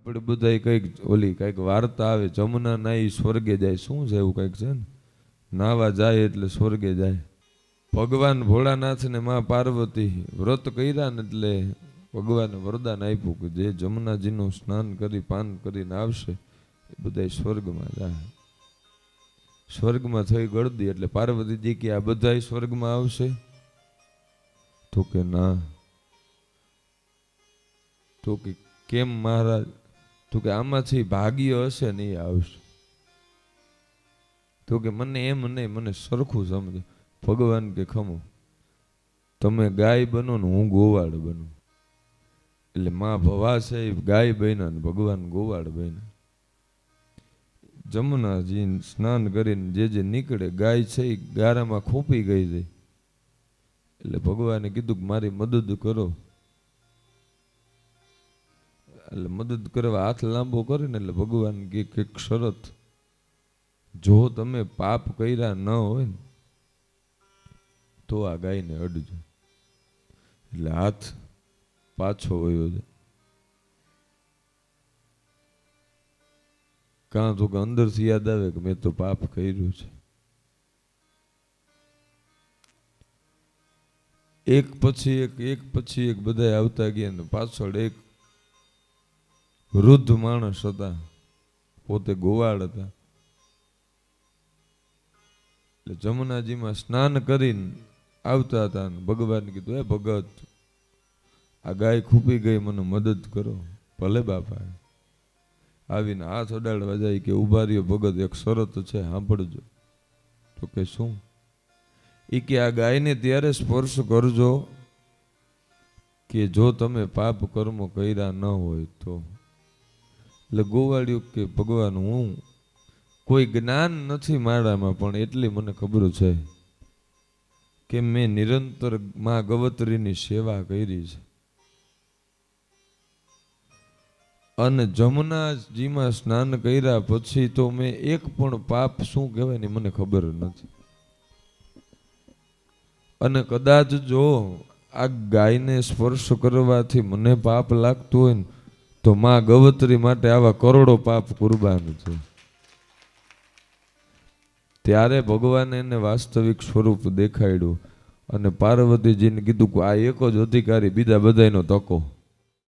આપણે બધા કંઈક ઓલી કંઈક વાર્તા આવે, જમુના નાઈ સ્વર્ગે જાય, શું છે એવું કંઈક છે ને, નાવા જાય એટલે સ્વર્ગે જાય. ભગવાન ભોળાનાથ ને માં પાર્વતી વ્રત કર્યા ને એટલે ભગવાને વરદાન આપ્યું કે જે જમુનાજીનું સ્નાન કરી પાન કરીને આવશે એ બધા સ્વર્ગમાં જાય. સ્વર્ગમાં થઈ ગળદી એટલે પાર્વતીજી કે આ બધા સ્વર્ગમાં આવશે? તો કે ના. તો કે કેમ મહારાજ? તો કે આમાંથી ભાગ્ય હશે ને એ આવશે. તો કે મને એમ નહીં, મને સરખું સમજો. ભગવાન કે ખમો, તમે ગાય બનો ને હું ગોવાળ બનું. એટલે માં ભવા છે ગાય બન્યા ને ભગવાન ગોવાળ બન્યા. જમુનાજી સ્નાન કરીને જે નીકળે, ગાય છે એ ગારામાં ખૂંપી ગઈ છે. એટલે ભગવાને કીધું કે મારી મદદ કરો. એટલે મદદ કરવા હાથ લાંબો કરીને એટલે ભગવાન કે શરત, જો તમે પાપ કર્યા ન હોય ને તો આ ગાયને અડજો. એટલે હાથ પાછો વયો જાય. કાં તો કે અંદરથી યાદ આવે કે મેં તો પાપ કર્યું છે. એક પછી એક બધા આવતા ગયા ને પાછળ એક વૃદ્ધ માણસ હતા, પોતે ગોવાળ હતા. એટલે જમુનાજીમાં સ્નાન કરીને આવતા હતા. ભગવાન કીધું, હે ભગત, આ ગાય ખૂપી ગઈ, મને મદદ કરો. ભલે બાપા. આવીને હાથ અડાડવા જાય કે ઉભા રહ્યો ભગત, એક શરત છે સાંભળજો. તો કે શું? એ કે આ ગાયને ત્યારે સ્પર્શ કરજો કે જો તમે પાપ કર્મો કર્યા ન હોય તો. એટલે ગોવાળિયું કે ભગવાન, હું કોઈ જ્ઞાન નથી મારામાં, પણ એટલી મને ખબર છે કે મેં નિરંતર માં ગવત્રીની સેવા કરી છે. અને જમુનાજીમાં સ્નાન કર્યા પછી તો મેં એક પણ પાપ શું કહેવાય ને મને ખબર નથી. અને કદાચ જો આ ગાયને સ્પર્શ કરવાથી મને પાપ લાગતું હોય ને તો માં ગવત્રી માટે આવા કરોડો પાપ કુરબાન છે. ત્યારે ભગવાને એને વાસ્તવિક સ્વરૂપ દેખાડ્યું અને પાર્વતીજીને કીધું કે આ એક જ અધિકારી, બીજા બધાનો તકો.